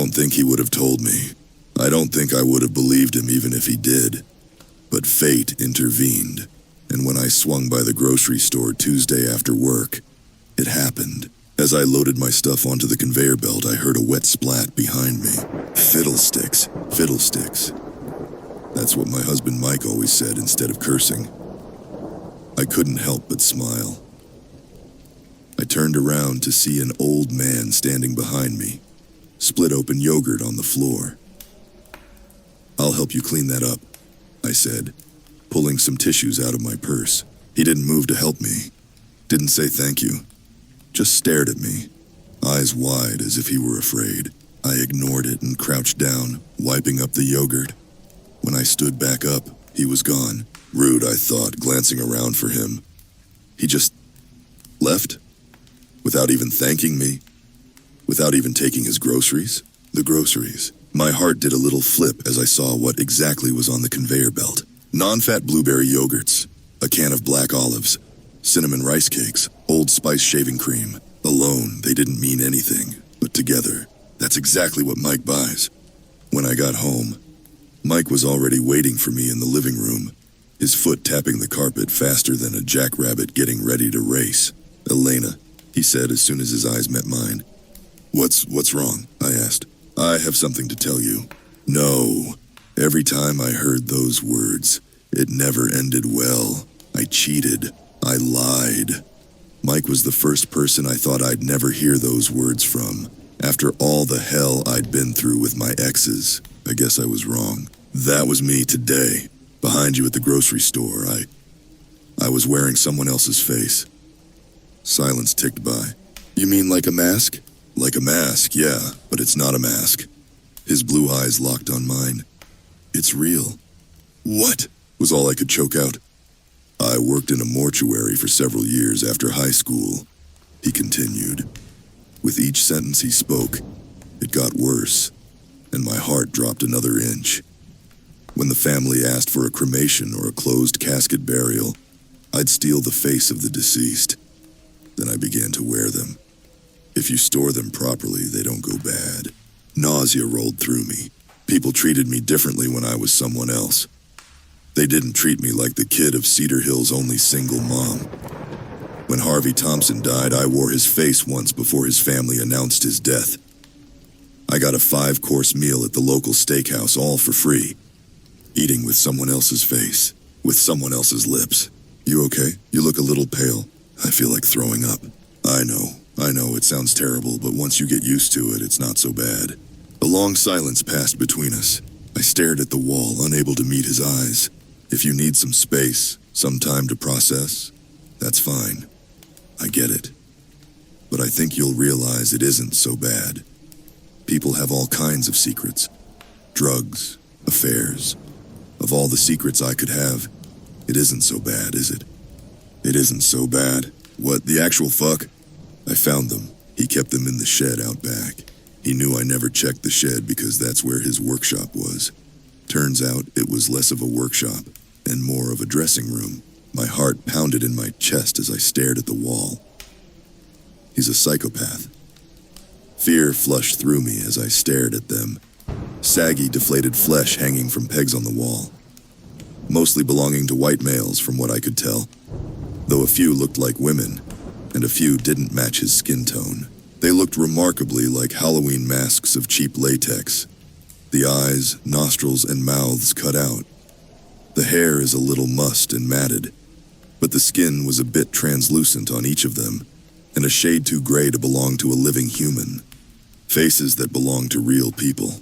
don't think he would have told me. I don't think I would have believed him even if he did. But fate intervened, and when I swung by the grocery store Tuesday after work, it happened. As I loaded my stuff onto the conveyor belt, I heard a wet splat behind me. Fiddlesticks, fiddlesticks. That's what my husband Mike always said instead of cursing. I couldn't help but smile. I turned around to see an old man standing behind me, split open yogurt on the floor. "I'll help you clean that up," I said, pulling some tissues out of my purse. He didn't move to help me, didn't say thank you, just stared at me, eyes wide as if he were afraid. I ignored it and crouched down, wiping up the yogurt. When I stood back up, he was gone. Rude, I thought, glancing around for him. He just left? Without even thanking me? Without even taking his groceries? The groceries. My heart did a little flip as I saw what exactly was on the conveyor belt. Non-fat blueberry yogurts, a can of black olives, cinnamon rice cakes, Old Spice shaving cream. Alone, they didn't mean anything, but together, that's exactly what Mike buys. When I got home, Mike was already waiting for me in the living room, his foot tapping the carpet faster than a jackrabbit getting ready to race. "Elena," he said as soon as his eyes met mine. What's wrong?" I asked. "I have something to tell you." No. Every time I heard those words, it never ended well. I cheated. I lied. Mike was the first person I thought I'd never hear those words from. After all the hell I'd been through with my exes, I guess I was wrong. That was me today, behind you at the grocery store. I was wearing someone else's face. Silence ticked by. "You mean like a mask?" "Like a mask, yeah, but it's not a mask." His blue eyes locked on mine. "It's real." "What?" was all I could choke out. "I worked in a mortuary for several years after high school," he continued. With each sentence he spoke, it got worse, and my heart dropped another inch. When the family asked for a cremation or a closed casket burial, I'd steal the face of the deceased. Then I began to wear them. If you store them properly, they don't go bad. Nausea rolled through me. People treated me differently when I was someone else. They didn't treat me like the kid of Cedar Hill's only single mom. When Harvey Thompson died, I wore his face once before his family announced his death. I got a 5-course meal at the local steakhouse, all for free. Eating with someone else's face, with someone else's lips. "You okay? You look a little pale." "I feel like throwing up." I know, it sounds terrible, but once you get used to it, it's not so bad. A long silence passed between us. I stared at the wall, unable to meet his eyes. "If you need some space, some time to process, that's fine. I get it. But I think you'll realize it isn't so bad. People have all kinds of secrets. Drugs, affairs. Of all the secrets I could have, it isn't so bad, is it?" "It isn't so bad? What, the actual fuck?" "I found them. He kept them in the shed out back. He knew I never checked the shed because that's where his workshop was. Turns out it was less of a workshop and more of a dressing room." My heart pounded in my chest as I stared at the wall. He's a psychopath. Fear flushed through me as I stared at them. Saggy, deflated flesh hanging from pegs on the wall. Mostly belonging to white males from what I could tell, though a few looked like women, and a few didn't match his skin tone. They looked remarkably like Halloween masks of cheap latex. The eyes, nostrils, and mouths cut out. The hair is a little mussed and matted, but the skin was a bit translucent on each of them, and a shade too gray to belong to a living human. Faces that belonged to real people,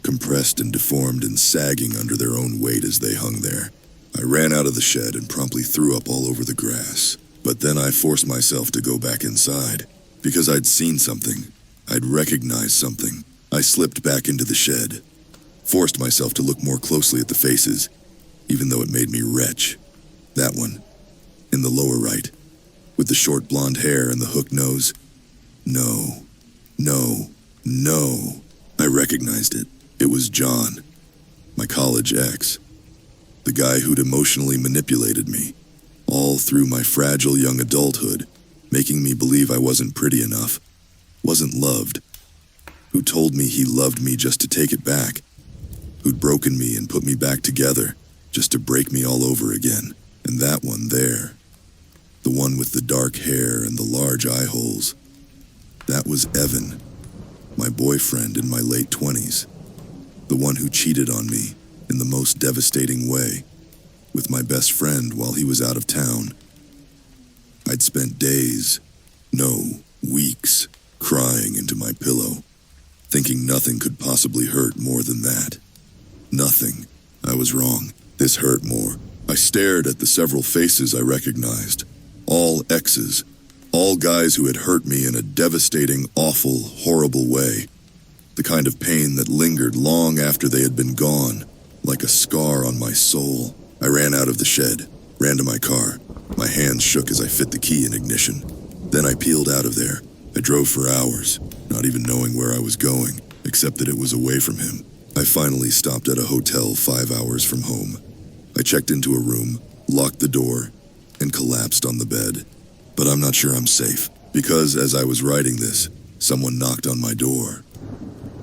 compressed and deformed and sagging under their own weight as they hung there. I ran out of the shed and promptly threw up all over the grass. But then I forced myself to go back inside, because I'd seen something. I'd recognized something. I slipped back into the shed, forced myself to look more closely at the faces, even though it made me retch. That one, in the lower right, with the short blonde hair and the hooked nose. No. I recognized it. It was John, my college ex. The guy who'd emotionally manipulated me, all through my fragile young adulthood, making me believe I wasn't pretty enough, wasn't loved. who told me he loved me just to take it back, who'd broken me and put me back together just to break me all over again. And that one there, the one with the dark hair and the large eye holes, that was Evan, my boyfriend in my late 20s, the one who cheated on me in the most devastating way, with my best friend while he was out of town. I'd spent days, no, weeks, crying into my pillow, thinking nothing could possibly hurt more than that. Nothing. I was wrong. This hurt more. I stared at the several faces I recognized. All exes. All guys who had hurt me in a devastating, awful, horrible way. The kind of pain that lingered long after they had been gone, like a scar on my soul. I ran out of the shed, ran to my car. My hands shook as I fit the key in ignition. Then I peeled out of there. I drove for hours, not even knowing where I was going, except that it was away from him. I finally stopped at a hotel 5 hours from home. I checked into a room, locked the door, and collapsed on the bed. But I'm not sure I'm safe, because as I was writing this, someone knocked on my door.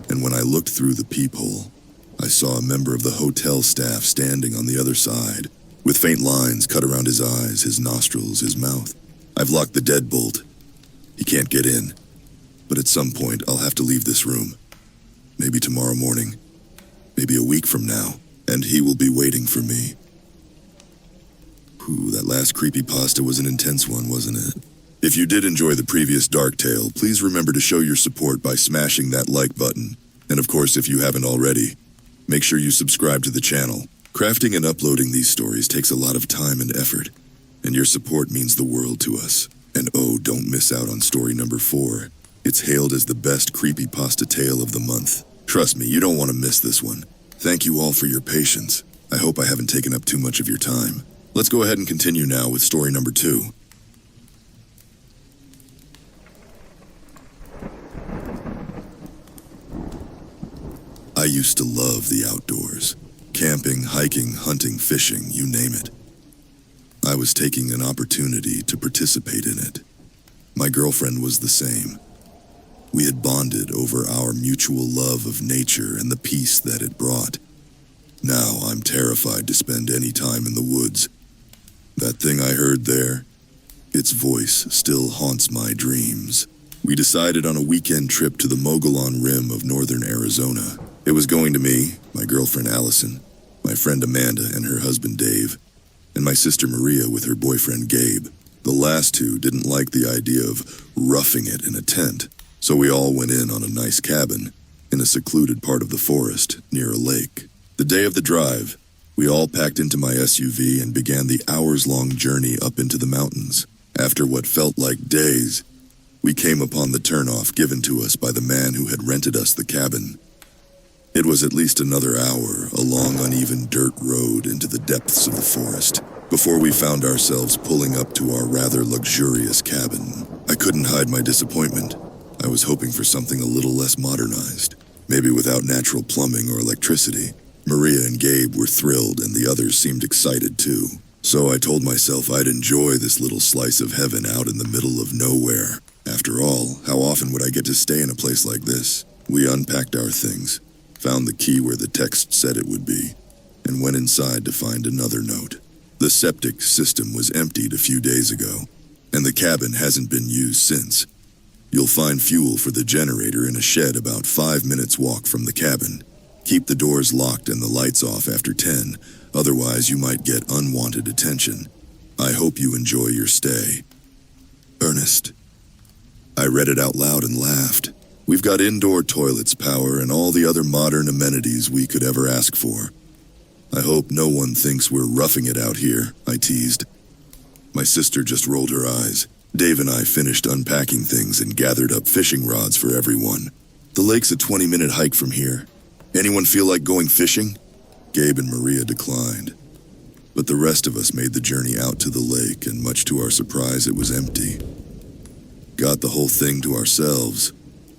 And when I looked through the peephole, I saw a member of the hotel staff standing on the other side, with faint lines cut around his eyes, his nostrils, his mouth. I've locked the deadbolt. He can't get in. But at some point, I'll have to leave this room. Maybe tomorrow morning. Maybe a week from now. And he will be waiting for me. Whew, that last creepypasta was an intense one, wasn't it? If you did enjoy the previous Dark Tale, please remember to show your support by smashing that like button. And of course, if you haven't already, make sure you subscribe to the channel. Crafting and uploading these stories takes a lot of time and effort, and your support means the world to us. And oh, don't miss out on story number 4. It's hailed as the best creepypasta tale of the month. Trust me, you don't want to miss this one. Thank you all for your patience. I hope I haven't taken up too much of your time. Let's go ahead and continue now with story number 2. I used to love the outdoors. Camping, hiking, hunting, fishing, you name it. I was taking an opportunity to participate in it. My girlfriend was the same. We had bonded over our mutual love of nature and the peace that it brought. Now I'm terrified to spend any time in the woods. That thing I heard there, its voice still haunts my dreams. We decided on a weekend trip to the Mogollon Rim of northern Arizona. It was going to me, my girlfriend Allison, my friend Amanda and her husband Dave, and my sister Maria with her boyfriend Gabe. The last two didn't like the idea of roughing it in a tent, so we all went in on a nice cabin in a secluded part of the forest near a lake. The day of the drive, we all packed into my SUV and began the hours-long journey up into the mountains. After what felt like days, we came upon the turnoff given to us by the man who had rented us the cabin. It was at least another hour, a long, uneven dirt road into the depths of the forest, before we found ourselves pulling up to our rather luxurious cabin. I couldn't hide my disappointment. I was hoping for something a little less modernized, maybe without natural plumbing or electricity. Maria and Gabe were thrilled, and the others seemed excited too. So I told myself I'd enjoy this little slice of heaven out in the middle of nowhere. After all, how often would I get to stay in a place like this? We unpacked our things, found the key where the text said it would be, and went inside to find another note. The septic system was emptied a few days ago, and the cabin hasn't been used since. You'll find fuel for the generator in a shed about 5 minutes walk from the cabin. Keep the doors locked and the lights off after 10, otherwise you might get unwanted attention. I hope you enjoy your stay. Ernest. I read it out loud and laughed. We've got indoor toilets, power, and all the other modern amenities we could ever ask for. I hope no one thinks we're roughing it out here, I teased. My sister just rolled her eyes. Dave and I finished unpacking things and gathered up fishing rods for everyone. The lake's a 20-minute hike from here. Anyone feel like going fishing? Gabe and Maria declined. But the rest of us made the journey out to the lake, and much to our surprise, it was empty. Got the whole thing to ourselves,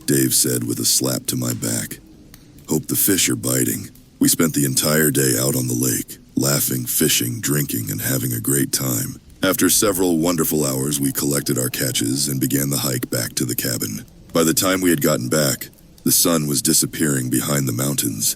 Dave said with a slap to my back. Hope the fish are biting. We spent the entire day out on the lake, laughing, fishing, drinking, and having a great time. After several wonderful hours, we collected our catches and began the hike back to the cabin. By the time we had gotten back, The sun was disappearing behind the mountains,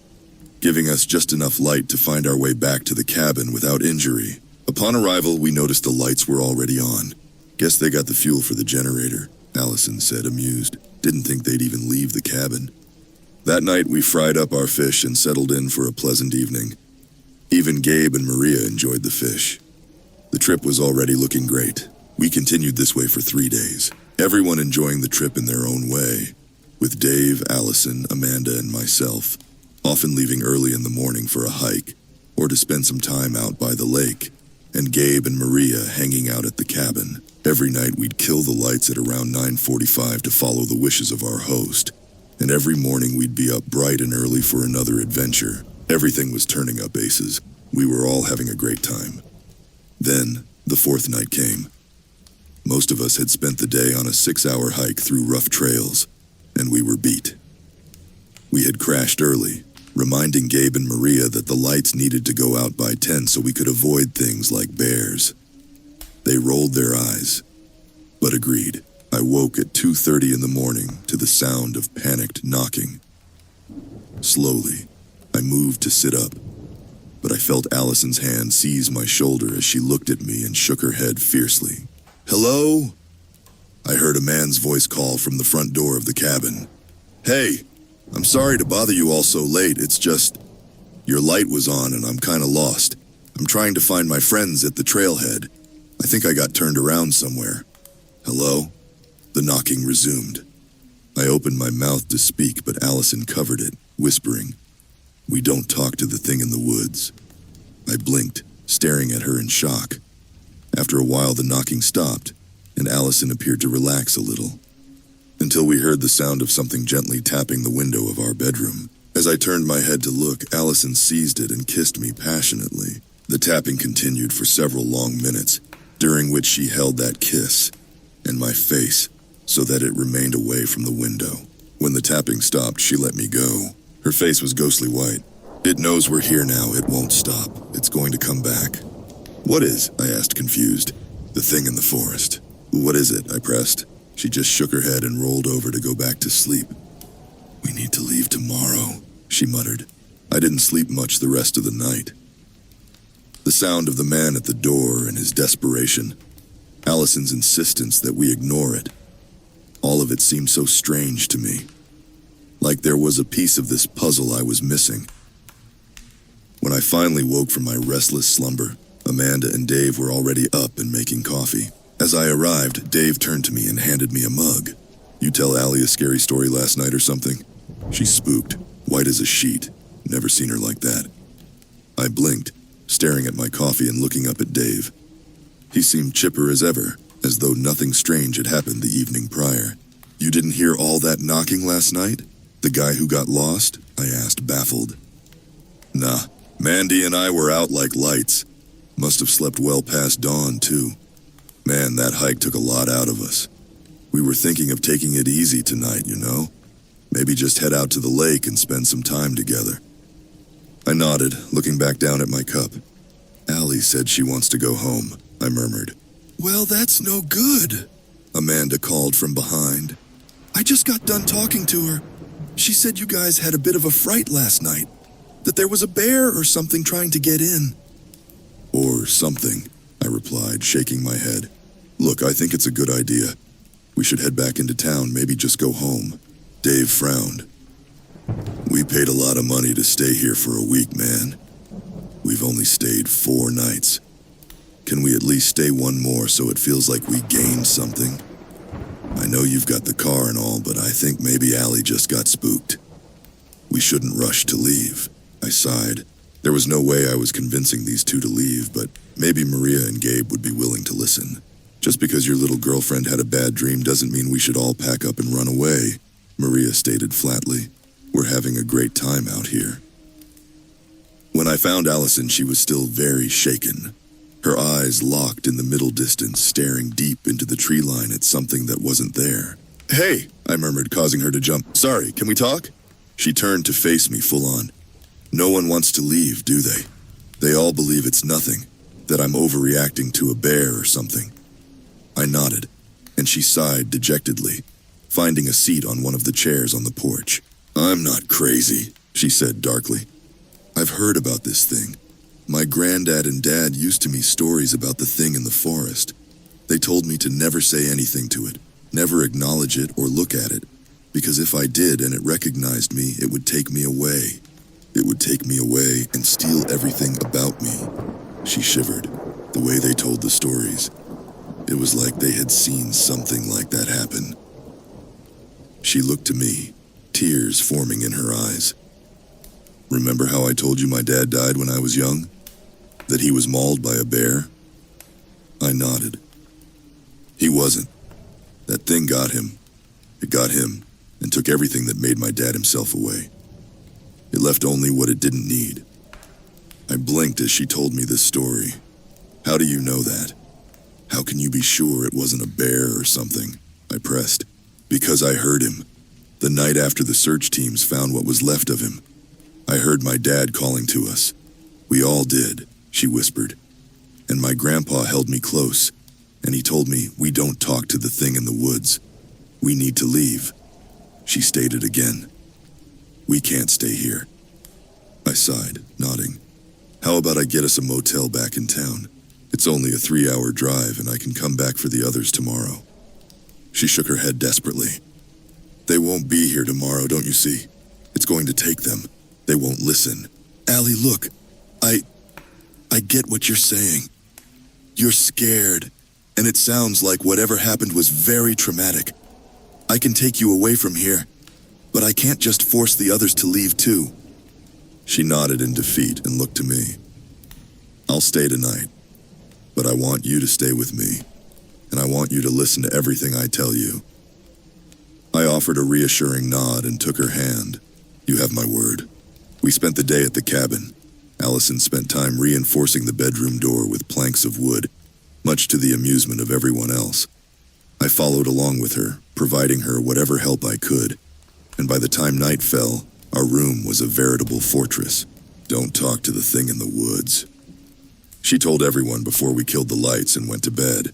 giving us just enough light to find our way back to the cabin without injury. Upon arrival, we noticed the lights were already on. Guess they got the fuel for the generator, Allison said, amused. Didn't think they'd even leave the cabin. That night, we fried up our fish and settled in for a pleasant evening. Even Gabe and Maria enjoyed the fish. The trip was already looking great. We continued this way for 3 days, everyone enjoying the trip in their own way, with Dave, Allison, Amanda, and myself, often leaving early in the morning for a hike, or to spend some time out by the lake, and Gabe and Maria hanging out at the cabin. Every night we'd kill the lights at around 9:45 to follow the wishes of our host, and every morning we'd be up bright and early for another adventure. Everything was turning up aces. We were all having a great time. Then, the 4th night came. Most of us had spent the day on a 6-hour hike through rough trails, and we were beat. We had crashed early, reminding Gabe and Maria that the lights needed to go out by 10 so we could avoid things like bears. They rolled their eyes, but agreed. I woke at 2:30 in the morning to the sound of panicked knocking. Slowly, I moved to sit up, but I felt Allison's hand seize my shoulder as she looked at me and shook her head fiercely. "Hello?" I heard a man's voice call from the front door of the cabin. "Hey, I'm sorry to bother you all so late. It's just, your light was on and I'm kinda lost. I'm trying to find my friends at the trailhead. I think I got turned around somewhere." "Hello?" The knocking resumed. I opened my mouth to speak, but Allison covered it, whispering, "We don't talk to the thing in the woods." I blinked, staring at her in shock. After a while, the knocking stopped, and Allison appeared to relax a little, until we heard the sound of something gently tapping the window of our bedroom. As I turned my head to look, Allison seized it and kissed me passionately. The tapping continued for several long minutes, during which she held that kiss and my face so that it remained away from the window. When the tapping stopped, she let me go. Her face was ghostly white. "It knows we're here now. It won't stop. It's going to come back." "What is?" I asked, confused. "The thing in the forest." "What is it?" I pressed. She just shook her head and rolled over to go back to sleep. "We need to leave tomorrow," she muttered. I didn't sleep much the rest of the night. The sound of the man at the door and his desperation, Allison's insistence that we ignore it, all of it seemed so strange to me, like there was a piece of this puzzle I was missing. When I finally woke from my restless slumber, Amanda and Dave were already up and making coffee. As I arrived, Dave turned to me and handed me a mug. "You tell Allie a scary story last night or something?" She spooked, white as a sheet. Never seen her like that. I blinked, staring at my coffee and looking up at Dave. He seemed chipper as ever, as though nothing strange had happened the evening prior. "You didn't hear all that knocking last night? The guy who got lost?" I asked, baffled. "Nah, Mandy and I were out like lights. Must have slept well past dawn, too. Man, that hike took a lot out of us. We were thinking of taking it easy tonight, you know? Maybe just head out to the lake and spend some time together." I nodded, looking back down at my cup. "Allie said she wants to go home," I murmured. "Well, that's no good," Amanda called from behind. "I just got done talking to her. She said you guys had a bit of a fright last night, that there was a bear or something trying to get in." "Or something," I replied, shaking my head. "Look, I think it's a good idea. We should head back into town, maybe just go home." Dave frowned. "We paid a lot of money to stay here for a week, man. We've only stayed 4 nights. Can we at least stay one more so it feels like we gained something? I know you've got the car and all, but I think maybe Allie just got spooked. We shouldn't rush to leave." I sighed. There was no way I was convincing these two to leave, but maybe Maria and Gabe would be willing to listen. "Just because your little girlfriend had a bad dream doesn't mean we should all pack up and run away," Maria stated flatly. "We're having a great time out here." When I found Allison, she was still very shaken. Her eyes locked in the middle distance, staring deep into the tree line at something that wasn't there. "Hey," I murmured, causing her to jump. "Sorry, can we talk?" She turned to face me full on. "No one wants to leave, do they? They all believe it's nothing, that I'm overreacting to a bear or something." I nodded, and she sighed dejectedly, finding a seat on one of the chairs on the porch. I'm not crazy, she said darkly. I've heard about this thing. My granddad and dad used to me stories about the thing in the forest. They told me to never say anything to it, never acknowledge it or look at it, because if I did and it recognized me, it would take me away. It would take me away and steal everything about me. She shivered, the way they told the stories. It was like they had seen something like that happen. She looked to me, tears forming in her eyes. Remember how I told you my dad died when I was young? That he was mauled by a bear? I nodded. He wasn't. That thing got him. It got him and took everything that made my dad himself away. It left only what it didn't need. I blinked as she told me this story. How do you know that? How can you be sure it wasn't a bear or something? I pressed. Because I heard him. The night after the search teams found what was left of him. I heard my dad calling to us. We all did, she whispered. And my grandpa held me close, and he told me we don't talk to the thing in the woods. We need to leave. She stated again. We can't stay here. I sighed, nodding. How about I get us a motel back in town? It's only a 3-hour drive, and I can come back for the others tomorrow. She shook her head desperately. They won't be here tomorrow, don't you see? It's going to take them. They won't listen. Allie, look. I get what you're saying. You're scared, and it sounds like whatever happened was very traumatic. I can take you away from here, but I can't just force the others to leave too. She nodded in defeat and looked to me. I'll stay tonight, but I want you to stay with me, and I want you to listen to everything I tell you. I offered a reassuring nod and took her hand. You have my word. We spent the day at the cabin. Allison spent time reinforcing the bedroom door with planks of wood, much to the amusement of everyone else. I followed along with her, providing her whatever help I could, and by the time night fell, our room was a veritable fortress. Don't talk to the thing in the woods. She told everyone before we killed the lights and went to bed.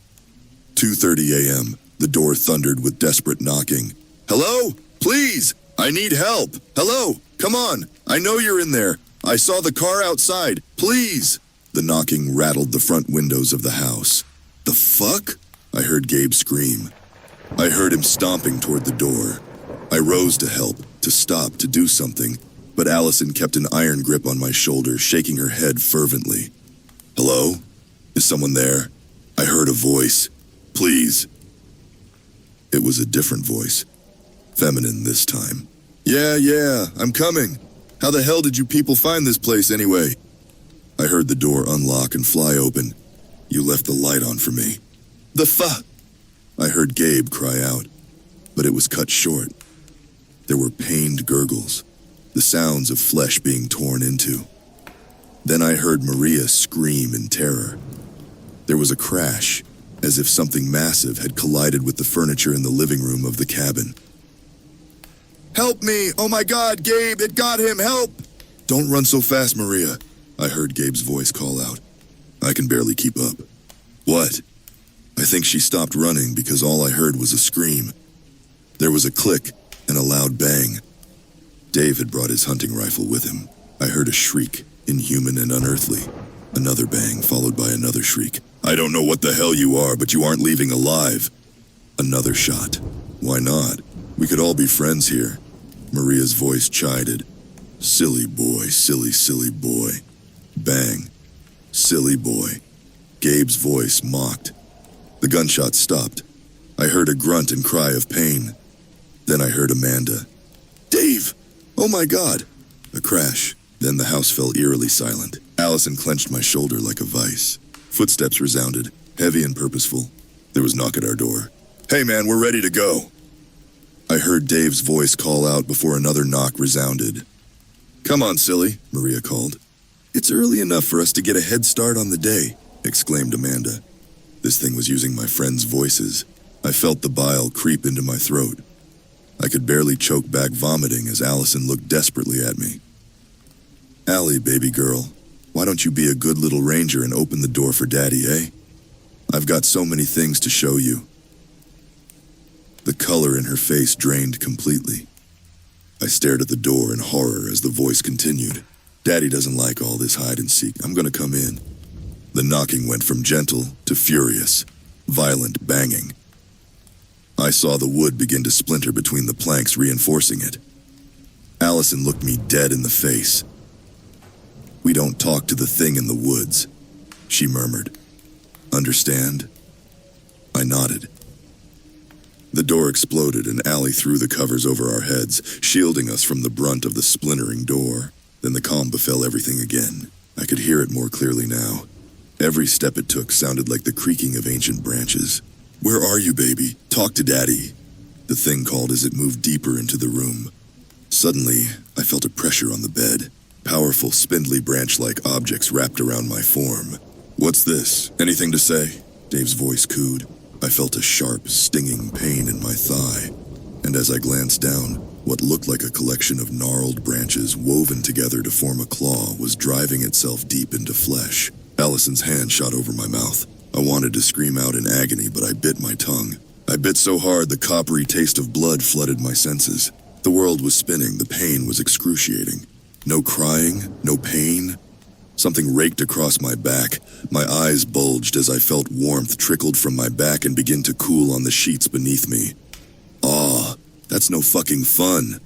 2:30 a.m., the door thundered with desperate knocking. Hello? Please! I need help! Hello! Come on! I know you're in there! I saw the car outside! Please! The knocking rattled the front windows of the house. The fuck? I heard Gabe scream. I heard him stomping toward the door. I rose to help, to stop, to do something, but Allison kept an iron grip on my shoulder, shaking her head fervently. Hello? Is someone there? I heard a voice. Please. It was a different voice. Feminine this time. Yeah, I'm coming. How the hell did you people find this place anyway? I heard the door unlock and fly open. You left the light on for me. The fuck? I heard Gabe cry out, but it was cut short. There were pained gurgles, the sounds of flesh being torn into. Then I heard Maria scream in terror. There was a crash, as if something massive had collided with the furniture in the living room of the cabin. Help me! Oh my God, Gabe, it got him! Help! Don't run so fast, Maria, I heard Gabe's voice call out. I can barely keep up. What? I think she stopped running because all I heard was a scream. There was a click and a loud bang. Dave had brought his hunting rifle with him. I heard a shriek, inhuman and unearthly. Another bang followed by another shriek. I don't know what the hell you are, but you aren't leaving alive. Another shot. Why not? We could all be friends here. Maria's voice chided. Silly boy, silly boy. Bang. Silly boy. Gabe's voice mocked. The gunshot stopped. I heard a grunt and cry of pain. Then I heard Amanda. Dave! Oh my God! A crash. Then the house fell eerily silent. Allison clenched my shoulder like a vice. Footsteps resounded, heavy and purposeful. There was a knock at our door. Hey man, we're ready to go. I heard Dave's voice call out before another knock resounded. Come on, silly, Maria called. It's early enough for us to get a head start on the day, exclaimed Amanda. This thing was using my friends' voices. I felt the bile creep into my throat. I could barely choke back vomiting as Allison looked desperately at me. Allie, baby girl, why don't you be a good little ranger and open the door for Daddy, eh? I've got so many things to show you. The color in her face drained completely. I stared at the door in horror as the voice continued. Daddy doesn't like all this hide and seek. I'm gonna come in. The knocking went from gentle to furious, violent banging. I saw the wood begin to splinter between the planks, reinforcing it. Allison looked me dead in the face. "We don't talk to the thing in the woods," she murmured. "Understand?" I nodded. The door exploded and Allie threw the covers over our heads, shielding us from the brunt of the splintering door. Then the calm befell everything again. I could hear it more clearly now. Every step it took sounded like the creaking of ancient branches. "Where are you, baby? Talk to Daddy," the thing called as it moved deeper into the room. Suddenly, I felt a pressure on the bed. Powerful, spindly branch-like objects wrapped around my form. "What's this? Anything to say?" Dave's voice cooed. I felt a sharp, stinging pain in my thigh, and as I glanced down, what looked like a collection of gnarled branches woven together to form a claw was driving itself deep into flesh. Allison's hand shot over my mouth. I wanted to scream out in agony, but I bit my tongue. I bit so hard the coppery taste of blood flooded my senses. The world was spinning, the pain was excruciating. No crying, no pain. Something raked across my back. My eyes bulged as I felt warmth trickled from my back and begin to cool on the sheets beneath me. "Aw, that's no fucking fun,"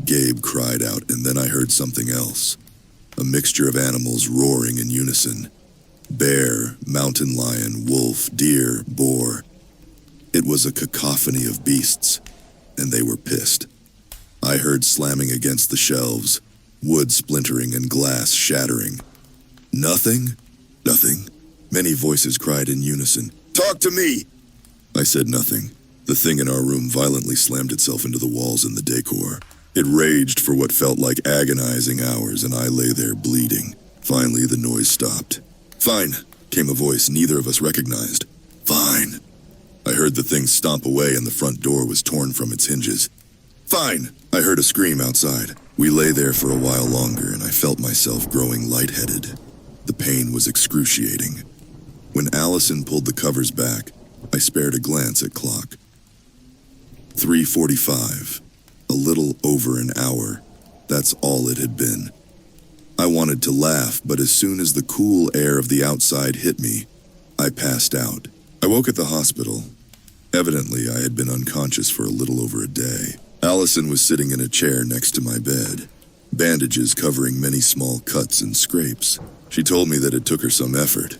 Gabe cried out, and then I heard something else. A mixture of animals roaring in unison. Bear, mountain lion, wolf, deer, boar. It was a cacophony of beasts, and they were pissed. I heard slamming against the shelves, wood splintering and glass shattering. "Nothing? Nothing." Many voices cried in unison. "Talk to me!" I said nothing. The thing in our room violently slammed itself into the walls and the decor. It raged for what felt like agonizing hours, and I lay there bleeding. Finally, the noise stopped. "Fine," came a voice neither of us recognized. "Fine." I heard the thing stomp away and the front door was torn from its hinges. "Fine!" I heard a scream outside. We lay there for a while longer, and I felt myself growing lightheaded. The pain was excruciating. When Allison pulled the covers back, I spared a glance at clock. 3:45. A little over an hour. That's all it had been. I wanted to laugh, but as soon as the cool air of the outside hit me, I passed out. I woke at the hospital. Evidently, I had been unconscious for a little over a day. Allison was sitting in a chair next to my bed, bandages covering many small cuts and scrapes. She told me that it took her some effort,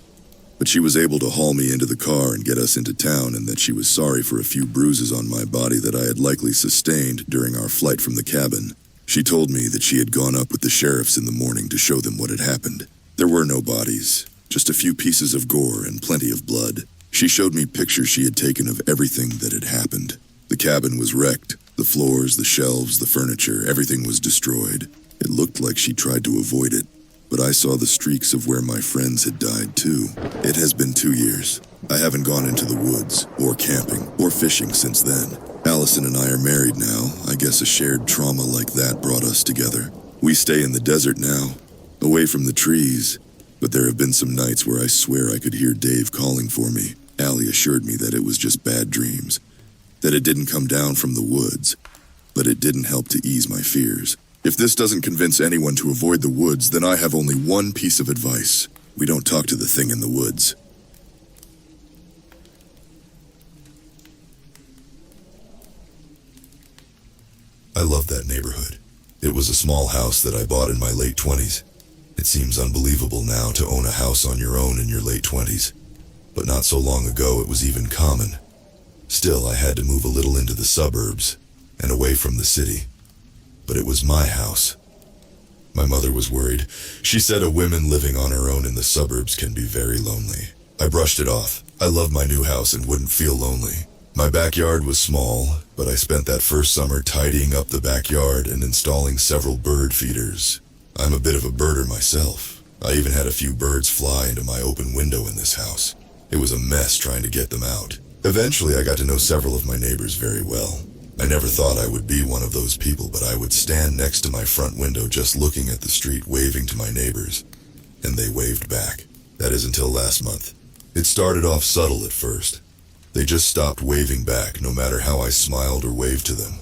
but she was able to haul me into the car and get us into town, and that she was sorry for a few bruises on my body that I had likely sustained during our flight from the cabin. She told me that she had gone up with the sheriffs in the morning to show them what had happened. There were no bodies, just a few pieces of gore and plenty of blood. She showed me pictures she had taken of everything that had happened. The cabin was wrecked. The floors, the shelves, the furniture, everything was destroyed. It looked like she tried to avoid it, but I saw the streaks of where my friends had died too. It has been 2 years. I haven't gone into the woods, or camping, or fishing since then. Allison and I are married now. I guess a shared trauma like that brought us together. We stay in the desert now, away from the trees, but there have been some nights where I swear I could hear Dave calling for me. Allie assured me that it was just bad dreams, that it didn't come down from the woods, but it didn't help to ease my fears. If this doesn't convince anyone to avoid the woods, then I have only one piece of advice. We don't talk to the thing in the woods. I love that neighborhood. It was a small house that I bought in my late 20s. It seems unbelievable now to own a house on your own in your late 20s, but not so long ago it was even common. Still, I had to move a little into the suburbs and away from the city. But it was my house. My mother was worried. She said a woman living on her own in the suburbs can be very lonely. I brushed it off. I loved my new house and wouldn't feel lonely. My backyard was small, but I spent that first summer tidying up the backyard and installing several bird feeders. I'm a bit of a birder myself. I even had a few birds fly into my open window in this house. It was a mess trying to get them out. Eventually, I got to know several of my neighbors very well. I never thought I would be one of those people, but I would stand next to my front window just looking at the street, waving to my neighbors. And they waved back. That is until last month. It started off subtle at first. They just stopped waving back, no matter how I smiled or waved to them.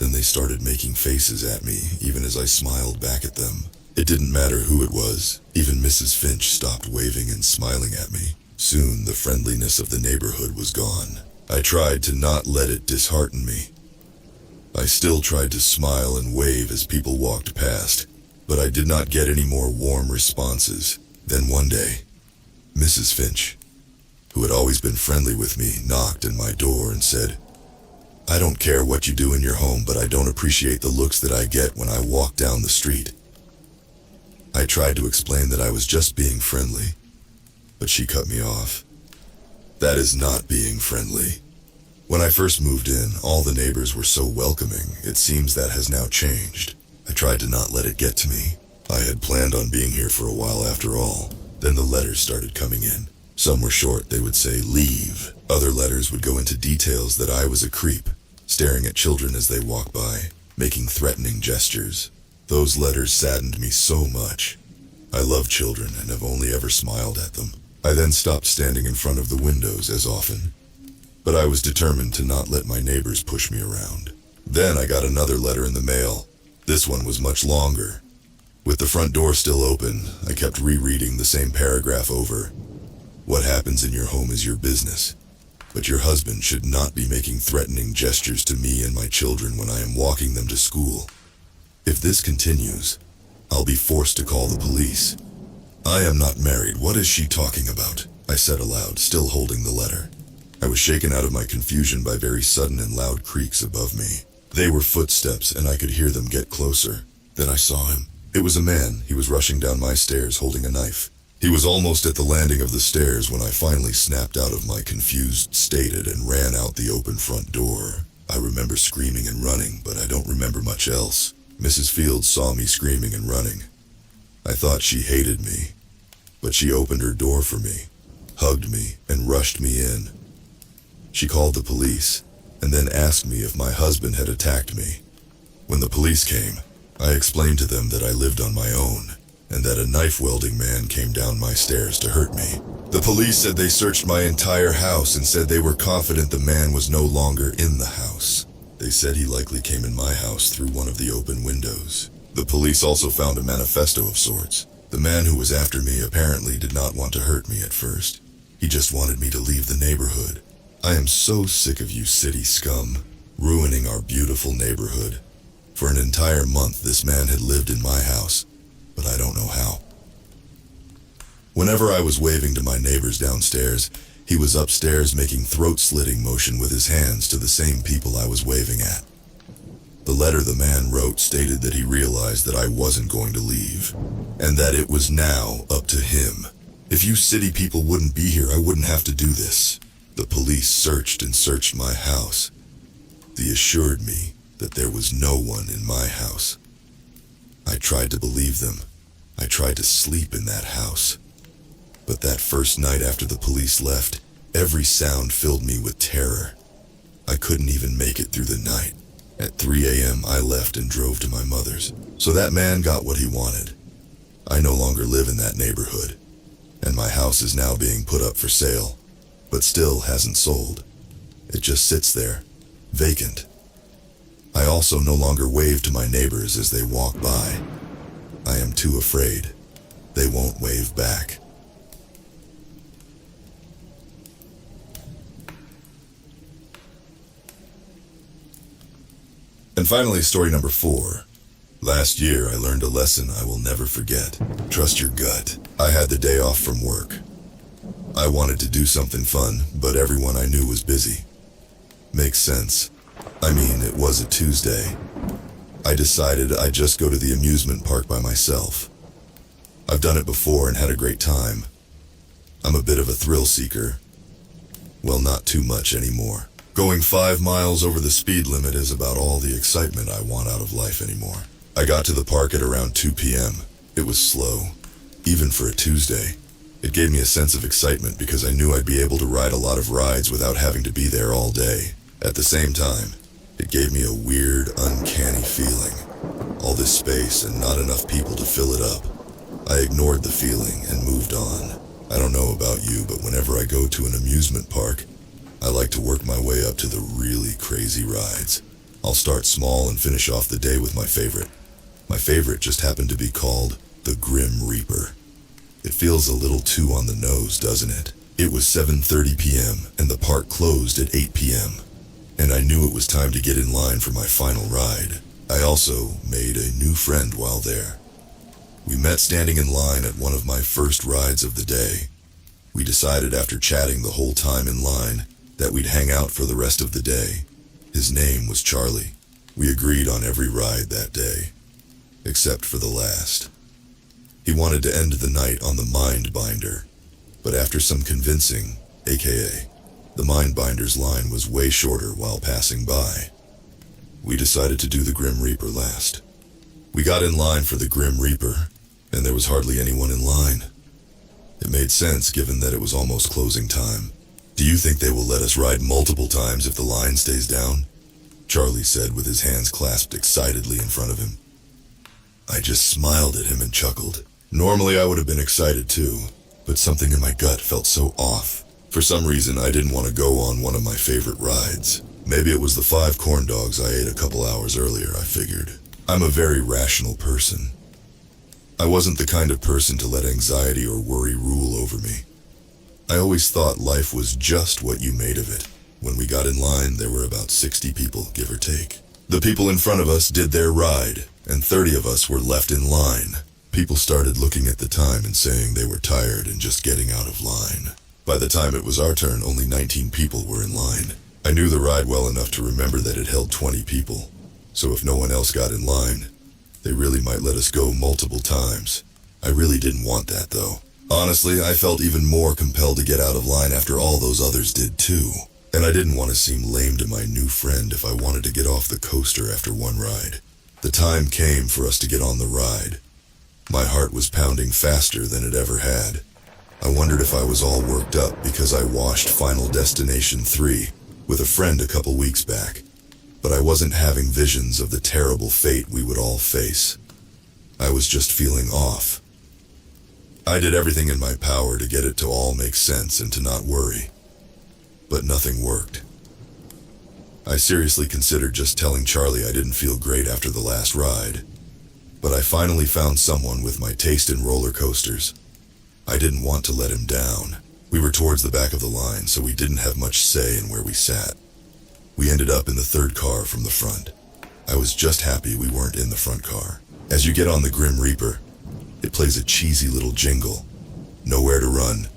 Then they started making faces at me, even as I smiled back at them. It didn't matter who it was. Even Mrs. Finch stopped waving and smiling at me. Soon, the friendliness of the neighborhood was gone. I tried to not let it dishearten me. I still tried to smile and wave as people walked past, but I did not get any more warm responses. Then one day, Mrs. Finch, who had always been friendly with me, knocked at my door and said, "I don't care what you do in your home, but I don't appreciate the looks that I get when I walk down the street." I tried to explain that I was just being friendly, but she cut me off. That is not being friendly. When I first moved in, all the neighbors were so welcoming. It seems that has now changed. I tried to not let it get to me. I had planned on being here for a while after all. Then the letters started coming in. Some were short. They would say, "Leave." Other letters would go into details that I was a creep, staring at children as they walked by, making threatening gestures. Those letters saddened me so much. I love children and have only ever smiled at them. I then stopped standing in front of the windows as often. But I was determined to not let my neighbors push me around. Then I got another letter in the mail. This one was much longer. With the front door still open, I kept rereading the same paragraph over. "What happens in your home is your business. But your husband should not be making threatening gestures to me and my children when I am walking them to school. If this continues, I'll be forced to call the police." "I am not married. What is she talking about?" I said aloud, still holding the letter. I was shaken out of my confusion by very sudden and loud creaks above me. They were footsteps, and I could hear them get closer. Then I saw him. It was a man. He was rushing down my stairs holding a knife. He was almost at the landing of the stairs when I finally snapped out of my confused state and ran out the open front door. I remember screaming and running, but I don't remember much else. Mrs. Fields saw me screaming and running. I thought she hated me, but she opened her door for me, hugged me, and rushed me in. She called the police, and then asked me if my husband had attacked me. When the police came, I explained to them that I lived on my own, and that a knife-wielding man came down my stairs to hurt me. The police said they searched my entire house and said they were confident the man was no longer in the house. They said he likely came in my house through one of the open windows. The police also found a manifesto of sorts. The man who was after me apparently did not want to hurt me at first. He just wanted me to leave the neighborhood. I am so sick of you city scum, ruining our beautiful neighborhood. For an entire month this man had lived in my house, but I don't know how. Whenever I was waving to my neighbors downstairs, he was upstairs making throat-slitting motion with his hands to the same people I was waving at. The letter the man wrote stated that he realized that I wasn't going to leave, and that it was now up to him. If you city people wouldn't be here, I wouldn't have to do this. The police searched and searched my house. They assured me that there was no one in my house. I tried to believe them. I tried to sleep in that house. But that first night after the police left, every sound filled me with terror. I couldn't even make it through the night. At 3 a.m. I left and drove to my mother's. So that man got what he wanted. I no longer live in that neighborhood, and my house is now being put up for sale, but still hasn't sold. It just sits there, vacant. I also no longer wave to my neighbors as they walk by. I am too afraid. They won't wave back. And finally, story number 4. Last year, I learned a lesson I will never forget. Trust your gut. I had the day off from work. I wanted to do something fun, but everyone I knew was busy. Makes sense. I mean, it was a Tuesday. I decided I'd just go to the amusement park by myself. I've done it before and had a great time. I'm a bit of a thrill seeker. Well, not too much anymore. Going 5 miles over the speed limit is about all the excitement I want out of life anymore. I got to the park at around 2 p.m. It was slow, even for a Tuesday. It gave me a sense of excitement because I knew I'd be able to ride a lot of rides without having to be there all day. At the same time, it gave me a weird, uncanny feeling. All this space and not enough people to fill it up. I ignored the feeling and moved on. I don't know about you, but whenever I go to an amusement park, I like to work my way up to the really crazy rides. I'll start small and finish off the day with my favorite. My favorite just happened to be called the Grim Reaper. It feels a little too on the nose, doesn't it? It was 7:30 p.m. and the park closed at 8 p.m. And I knew it was time to get in line for my final ride. I also made a new friend while there. We met standing in line at one of my first rides of the day. We decided after chatting the whole time in line that we'd hang out for the rest of the day. His name was Charlie. We agreed on every ride that day, except for the last. He wanted to end the night on the Mindbinder, but after some convincing, aka the Mindbinder's line was way shorter while passing by, we decided to do the Grim Reaper last. We got in line for the Grim Reaper, and there was hardly anyone in line. It made sense given that it was almost closing time. Do you think they will let us ride multiple times if the line stays down? Charlie said with his hands clasped excitedly in front of him. I just smiled at him and chuckled. Normally I would have been excited too, but something in my gut felt so off. For some reason I didn't want to go on one of my favorite rides. Maybe it was the 5 corn dogs I ate a couple hours earlier, I figured. I'm a very rational person. I wasn't the kind of person to let anxiety or worry rule over me. I always thought life was just what you made of it. When we got in line, there were about 60 people, give or take. The people in front of us did their ride, and 30 of us were left in line. People started looking at the time and saying they were tired and just getting out of line. By the time it was our turn, only 19 people were in line. I knew the ride well enough to remember that it held 20 people. So if no one else got in line, they really might let us go multiple times. I really didn't want that though. Honestly, I felt even more compelled to get out of line after all those others did too. And I didn't want to seem lame to my new friend if I wanted to get off the coaster after one ride. The time came for us to get on the ride. My heart was pounding faster than it ever had. I wondered if I was all worked up because I watched Final Destination 3 with a friend a couple weeks back. But I wasn't having visions of the terrible fate we would all face. I was just feeling off. I did everything in my power to get it to all make sense and to not worry. But nothing worked. I seriously considered just telling Charlie I didn't feel great after the last ride. But I finally found someone with my taste in roller coasters. I didn't want to let him down. We were towards the back of the line, so we didn't have much say in where we sat. We ended up in the third car from the front. I was just happy we weren't in the front car. As you get on the Grim Reaper, it plays a cheesy little jingle. Nowhere to run,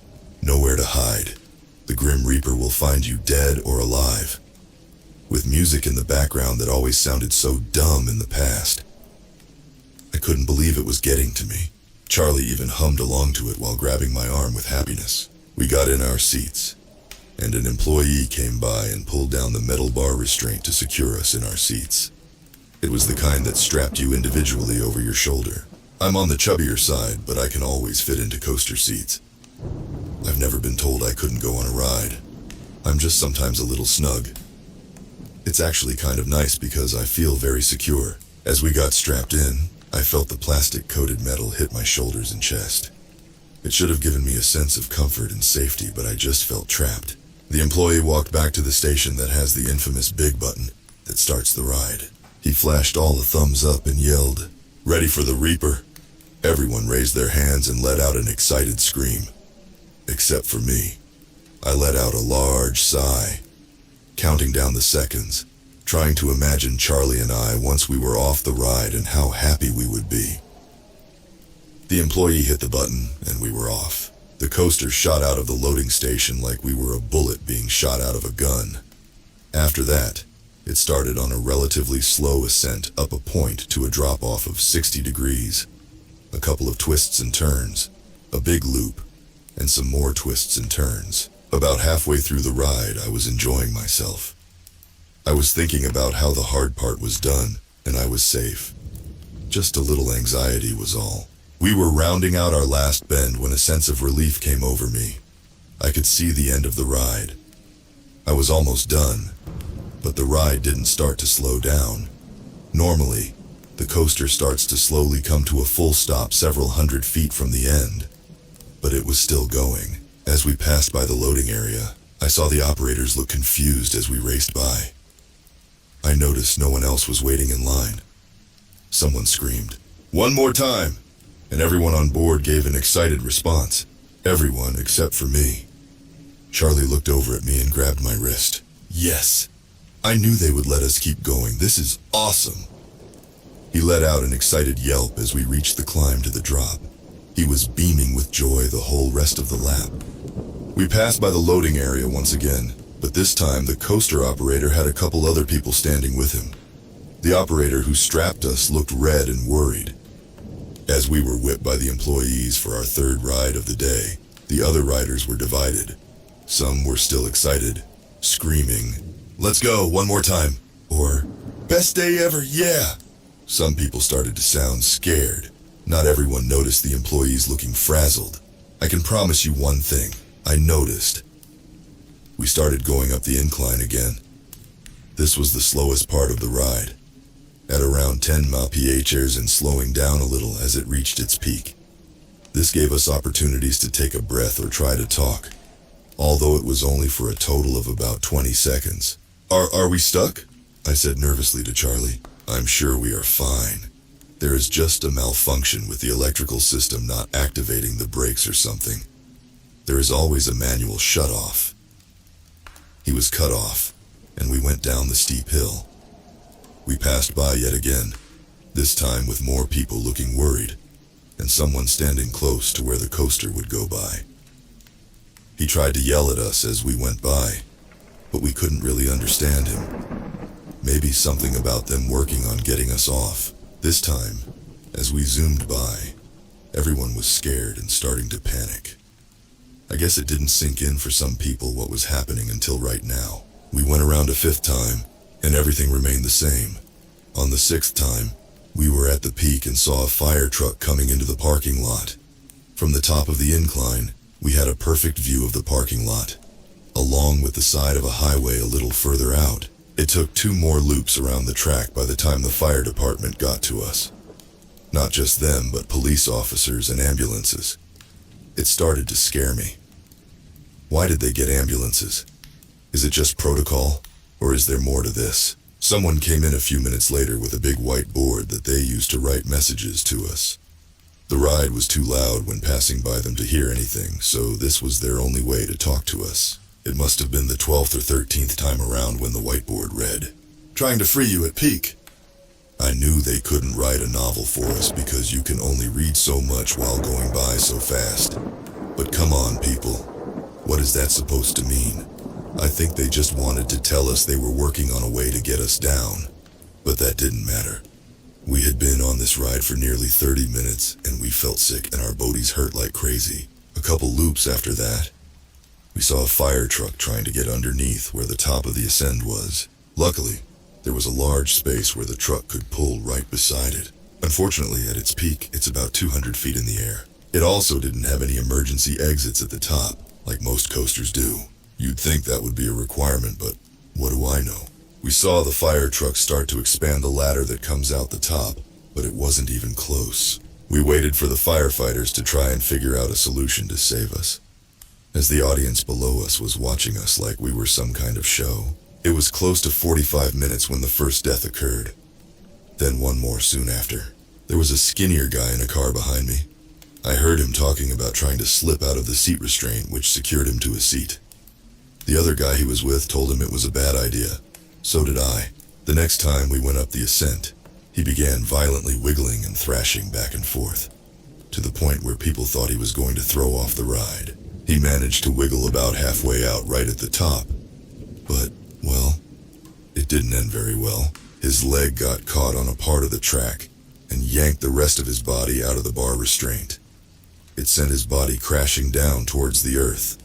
nowhere to hide. The Grim Reaper will find you dead or alive. With music in the background that always sounded so dumb in the past. I couldn't believe it was getting to me. Charlie even hummed along to it while grabbing my arm with happiness. We got in our seats, and an employee came by and pulled down the metal bar restraint to secure us in our seats. It was the kind that strapped you individually over your shoulder. I'm on the chubbier side, but I can always fit into coaster seats. I've never been told I couldn't go on a ride. I'm just sometimes a little snug. It's actually kind of nice because I feel very secure. As we got strapped in, I felt the plastic-coated metal hit my shoulders and chest. It should have given me a sense of comfort and safety, but I just felt trapped. The employee walked back to the station that has the infamous big button that starts the ride. He flashed all the thumbs up and yelled, "Ready for the Reaper?" Everyone raised their hands and let out an excited scream. Except for me. I let out a large sigh, counting down the seconds, trying to imagine Charlie and I once we were off the ride and how happy we would be. The employee hit the button and we were off. The coaster shot out of the loading station like we were a bullet being shot out of a gun. After that, it started on a relatively slow ascent up a point to a drop-off of 60 degrees. A couple of twists and turns, a big loop, and some more twists and turns. About halfway through the ride, I was enjoying myself. I was thinking about how the hard part was done, and I was safe. Just a little anxiety was all. We were rounding out our last bend when a sense of relief came over me. I could see the end of the ride. I was almost done, but the ride didn't start to slow down. Normally, the coaster starts to slowly come to a full stop several hundred feet from the end. But it was still going. As we passed by the loading area, I saw the operators look confused as we raced by. I noticed no one else was waiting in line. Someone screamed, "One more time!" and everyone on board gave an excited response. Everyone except for me. Charlie looked over at me and grabbed my wrist. Yes! I knew they would let us keep going. This is awesome! He let out an excited yelp as we reached the climb to the drop. He was beaming with joy the whole rest of the lap. We passed by the loading area once again, but this time the coaster operator had a couple other people standing with him. The operator who strapped us looked red and worried. As we were whipped by the employees for our third ride of the day, the other riders were divided. Some were still excited, screaming, "Let's go, one more time," or "Best day ever, yeah!" Some people started to sound scared. Not everyone noticed the employees looking frazzled. I can promise you one thing, I noticed. We started going up the incline again. This was the slowest part of the ride, at around 10 mph and slowing down a little as it reached its peak. This gave us opportunities to take a breath or try to talk, although it was only for a total of about 20 seconds. Are we stuck?" I said nervously to Charlie. "I'm sure we are fine. There is just a malfunction with the electrical system not activating the brakes or something. There is always a manual shut-off." He was cut off, and we went down the steep hill. We passed by yet again, this time with more people looking worried, and someone standing close to where the coaster would go by. He tried to yell at us as we went by, but we couldn't really understand him. Maybe something about them working on getting us off. This time, as we zoomed by, everyone was scared and starting to panic. I guess it didn't sink in for some people what was happening until right now. We went around a fifth time, and everything remained the same. On the sixth time, we were at the peak and saw a fire truck coming into the parking lot. From the top of the incline, we had a perfect view of the parking lot, along with the side of a highway a little further out. It took 2 more loops around the track by the time the fire department got to us. Not just them, but police officers and ambulances. It started to scare me. Why did they get ambulances? Is it just protocol, or is there more to this? Someone came in a few minutes later with a big white board that they used to write messages to us. The ride was too loud when passing by them to hear anything, so this was their only way to talk to us. It must have been the 12th or 13th time around when the whiteboard read, "Trying to free you at peak." I knew they couldn't write a novel for us because you can only read so much while going by so fast. But come on, people. What is that supposed to mean? I think they just wanted to tell us they were working on a way to get us down. But that didn't matter. We had been on this ride for nearly 30 minutes, and we felt sick and our bodies hurt like crazy. A couple loops after that, we saw a fire truck trying to get underneath where the top of the ascend was. Luckily, there was a large space where the truck could pull right beside it. Unfortunately, at its peak, it's about 200 feet in the air. It also didn't have any emergency exits at the top, like most coasters do. You'd think that would be a requirement, but what do I know? We saw the fire truck start to expand the ladder that comes out the top, but it wasn't even close. We waited for the firefighters to try and figure out a solution to save us, as the audience below us was watching us like we were some kind of show. It was close to 45 minutes when the first death occurred. Then one more soon after. There was a skinnier guy in a car behind me. I heard him talking about trying to slip out of the seat restraint which secured him to his seat. The other guy he was with told him it was a bad idea. So did I. The next time we went up the ascent, he began violently wiggling and thrashing back and forth, to the point where people thought he was going to throw off the ride. He managed to wiggle about halfway out right at the top, but, well, it didn't end very well. His leg got caught on a part of the track and yanked the rest of his body out of the bar restraint. It sent his body crashing down towards the earth.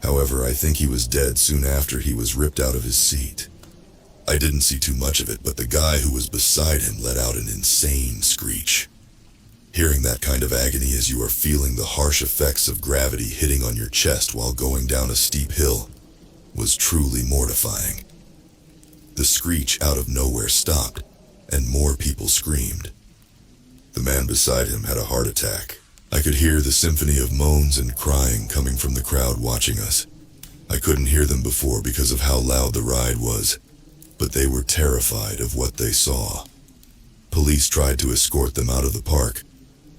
However, I think he was dead soon after he was ripped out of his seat. I didn't see too much of it, but the guy who was beside him let out an insane screech. Hearing that kind of agony as you are feeling the harsh effects of gravity hitting on your chest while going down a steep hill was truly mortifying. The screech out of nowhere stopped, and more people screamed. The man beside him had a heart attack. I could hear the symphony of moans and crying coming from the crowd watching us. I couldn't hear them before because of how loud the ride was, but they were terrified of what they saw. Police tried to escort them out of the park,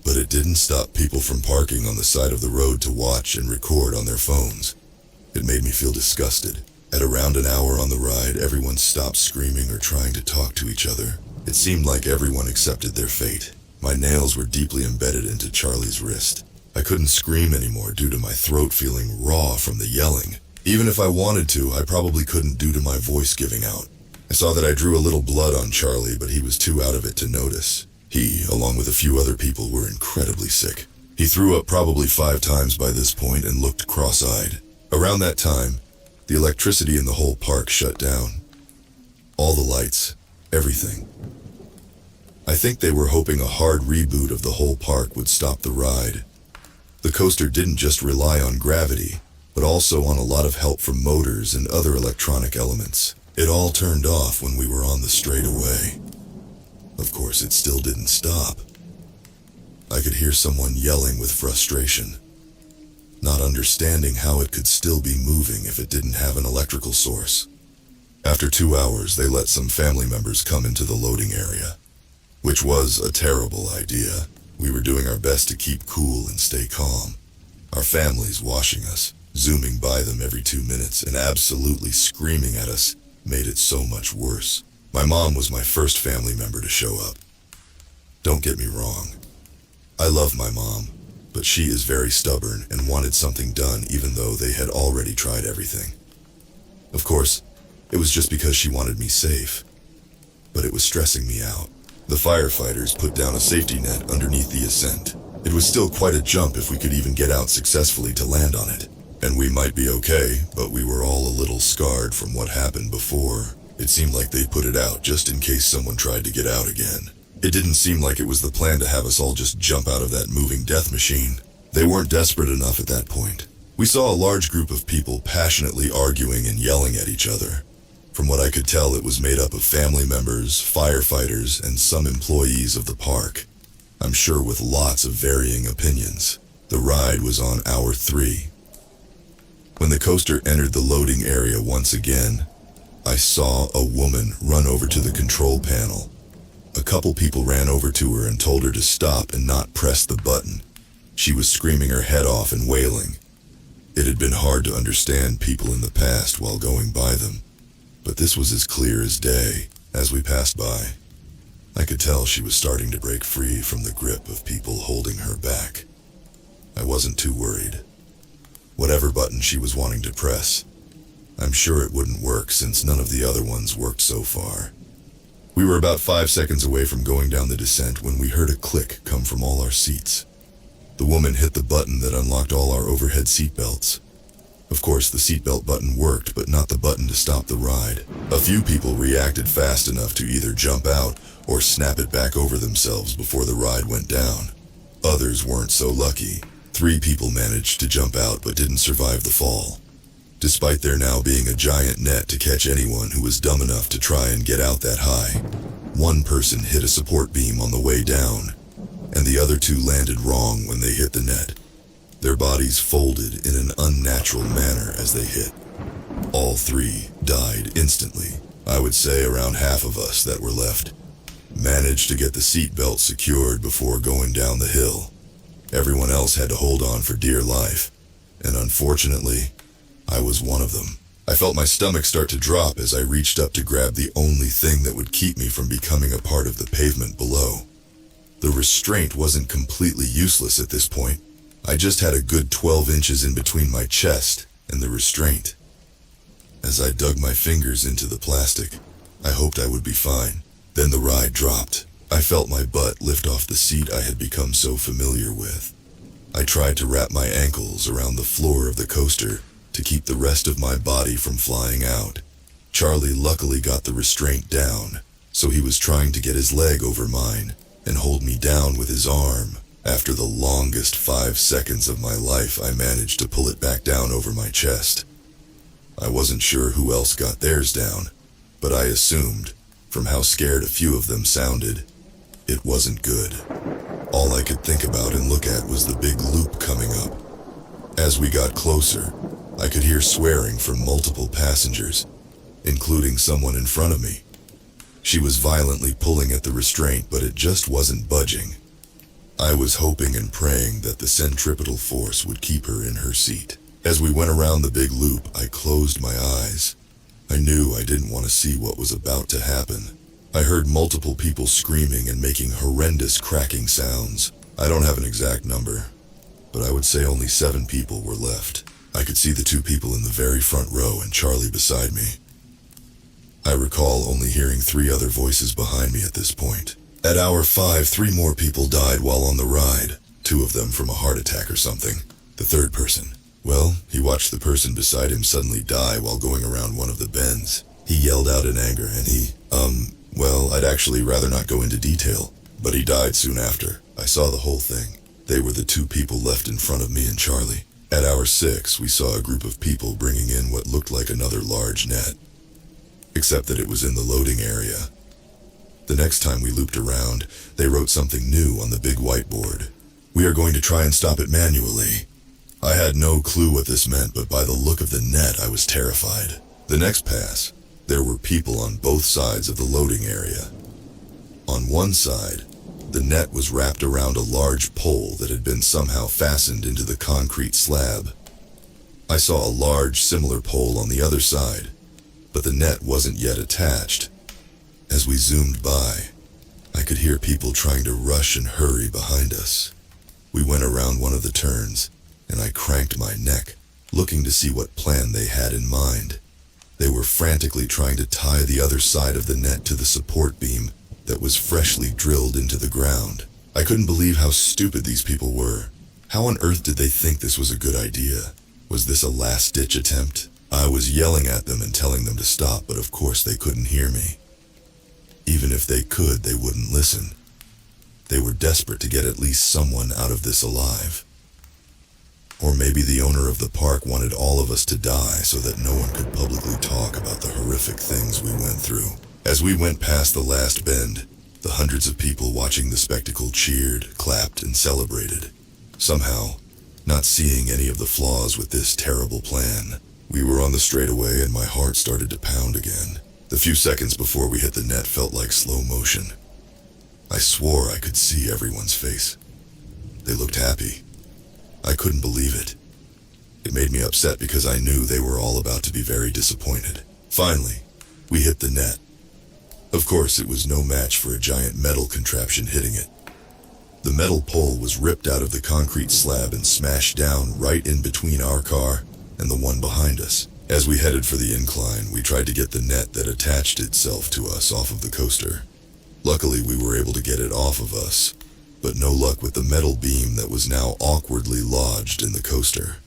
but it didn't stop people from parking on the side of the road to watch and record on their phones. It made me feel disgusted. At around an hour on the ride, everyone stopped screaming or trying to talk to each other. It seemed like everyone accepted their fate. My nails were deeply embedded into Charlie's wrist. I couldn't scream anymore due to my throat feeling raw from the yelling. Even if I wanted to, I probably couldn't due to my voice giving out. I saw that I drew a little blood on Charlie, but he was too out of it to notice. He, along with a few other people, were incredibly sick. He threw up probably 5 times by this point and looked cross-eyed. Around that time, the electricity in the whole park shut down. All the lights, everything. I think they were hoping a hard reboot of the whole park would stop the ride. The coaster didn't just rely on gravity, but also on a lot of help from motors and other electronic elements. It all turned off when we were on the straightaway. Of course, it still didn't stop. I could hear someone yelling with frustration, not understanding how it could still be moving if it didn't have an electrical source. After 2 hours, they let some family members come into the loading area, which was a terrible idea. We were doing our best to keep cool and stay calm. Our families watching us, zooming by them every 2 minutes and absolutely screaming at us, made it so much worse. My mom was my first family member to show up. Don't get me wrong. I love my mom, but she is very stubborn and wanted something done even though they had already tried everything. Of course, it was just because she wanted me safe, but it was stressing me out. The firefighters put down a safety net underneath the ascent. It was still quite a jump if we could even get out successfully to land on it. And we might be okay, but we were all a little scarred from what happened before. It seemed like they put it out just in case someone tried to get out again. It didn't seem like it was the plan to have us all just jump out of that moving death machine. They weren't desperate enough at that point. We saw a large group of people passionately arguing and yelling at each other. From what I could tell, it was made up of family members, firefighters, and some employees of the park. I'm sure with lots of varying opinions. The ride was on hour 3. When the coaster entered the loading area once again, I saw a woman run over to the control panel. A couple people ran over to her and told her to stop and not press the button. She was screaming her head off and wailing. It had been hard to understand people in the past while going by them, but this was as clear as day. As we passed by, I could tell she was starting to break free from the grip of people holding her back. I wasn't too worried. Whatever button she was wanting to press, I'm sure it wouldn't work since none of the other ones worked so far. We were about 5 seconds away from going down the descent when we heard a click come from all our seats. The woman hit the button that unlocked all our overhead seat belts. Of course, the seatbelt button worked, but not the button to stop the ride. A few people reacted fast enough to either jump out or snap it back over themselves before the ride went down. Others weren't so lucky. 3 people managed to jump out but didn't survive the fall, despite there now being a giant net to catch anyone who was dumb enough to try and get out that high. 1 person hit a support beam on the way down, and the other 2 landed wrong when they hit the net. Their bodies folded in an unnatural manner as they hit. All 3 died instantly. I would say around half of us that were left managed to get the seat belt secured before going down the hill. Everyone else had to hold on for dear life, and unfortunately, I was one of them. I felt my stomach start to drop as I reached up to grab the only thing that would keep me from becoming a part of the pavement below. The restraint wasn't completely useless at this point. I just had a good 12 inches in between my chest and the restraint. As I dug my fingers into the plastic, I hoped I would be fine. Then the ride dropped. I felt my butt lift off the seat I had become so familiar with. I tried to wrap my ankles around the floor of the coaster to keep the rest of my body from flying out. Charlie luckily got the restraint down, so he was trying to get his leg over mine and hold me down with his arm. After the longest 5 seconds of my life, I managed to pull it back down over my chest. I wasn't sure who else got theirs down, but I assumed, from how scared a few of them sounded, it wasn't good. All I could think about and look at was the big loop coming up. As we got closer, I could hear swearing from multiple passengers. including someone in front of me. She was violently pulling at the restraint, but it just wasn't budging. I was hoping and praying that the centripetal force would keep her in her seat. As we went around the big loop, I closed my eyes. I knew I didn't want to see what was about to happen. I heard multiple people screaming and making horrendous cracking sounds. I don't have an exact number, but I would say only 7 people were left. I could see the 2 people in the very front row and Charlie beside me. I recall only hearing 3 other voices behind me at this point. At hour 5, 3 more people died while on the ride, 2 of them from a heart attack or something. The third person, well, he watched the person beside him suddenly die while going around one of the bends. He yelled out in anger and well, I'd actually rather not go into detail, but he died soon after. I saw the whole thing. They were the 2 people left in front of me and Charlie. At hour 6, we saw a group of people bringing in what looked like another large net, except that it was in the loading area. The next time we looped around, they wrote something new on the big whiteboard. We are going to try and stop it manually. I had no clue what this meant, but by the look of the net, I was terrified. The next pass, there were people on both sides of the loading area. On one side, the net was wrapped around a large pole that had been somehow fastened into the concrete slab. I saw a large, similar pole on the other side, but the net wasn't yet attached. As we zoomed by, I could hear people trying to rush and hurry behind us. We went around one of the turns, and I cranked my neck, looking to see what plan they had in mind. They were frantically trying to tie the other side of the net to the support beam that was freshly drilled into the ground. I couldn't believe how stupid these people were. How on earth did they think this was a good idea? Was this a last-ditch attempt? I was yelling at them and telling them to stop, but of course they couldn't hear me. Even if they could, they wouldn't listen. They were desperate to get at least someone out of this alive. Or maybe the owner of the park wanted all of us to die so that no one could publicly talk about the horrific things we went through. As we went past the last bend, the hundreds of people watching the spectacle cheered, clapped, and celebrated. Somehow, not seeing any of the flaws with this terrible plan, we were on the straightaway and my heart started to pound again. The few seconds before we hit the net felt like slow motion. I swore I could see everyone's face. They looked happy. I couldn't believe it. It made me upset because I knew they were all about to be very disappointed. Finally, we hit the net. Of course, it was no match for a giant metal contraption hitting it. The metal pole was ripped out of the concrete slab and smashed down right in between our car and the one behind us. As we headed for the incline, we tried to get the net that attached itself to us off of the coaster. Luckily, we were able to get it off of us, but no luck with the metal beam that was now awkwardly lodged in the coaster.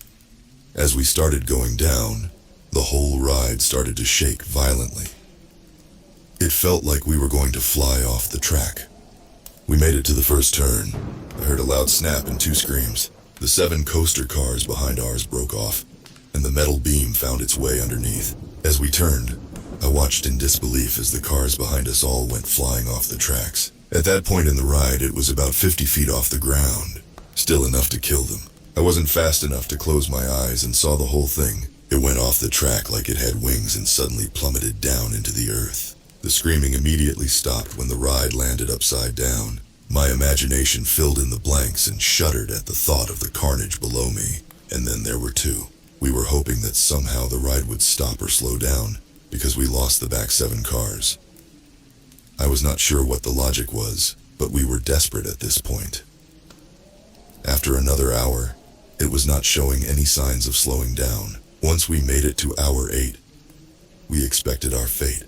As we started going down, the whole ride started to shake violently. It felt like we were going to fly off the track. We made it to the first turn. I heard a loud snap and 2 screams. The 7 coaster cars behind ours broke off, and the metal beam found its way underneath. As we turned, I watched in disbelief as the cars behind us all went flying off the tracks. At that point in the ride, it was about 50 feet off the ground, still enough to kill them. I wasn't fast enough to close my eyes and saw the whole thing. It went off the track like it had wings and suddenly plummeted down into the earth. The screaming immediately stopped when the ride landed upside down. My imagination filled in the blanks and shuddered at the thought of the carnage below me. And then there were 2. We were hoping that somehow the ride would stop or slow down, because we lost the back 7 cars. I was not sure what the logic was, but we were desperate at this point. After another hour, it was not showing any signs of slowing down. Once we made it to hour 8, we expected our fate.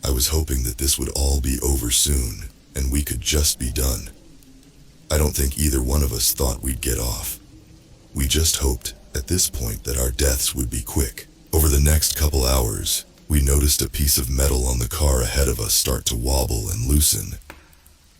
I was hoping that this would all be over soon, and we could just be done. I don't think either one of us thought we'd get off. We just hoped, at this point, that our deaths would be quick. Over the next couple hours, we noticed a piece of metal on the car ahead of us start to wobble and loosen.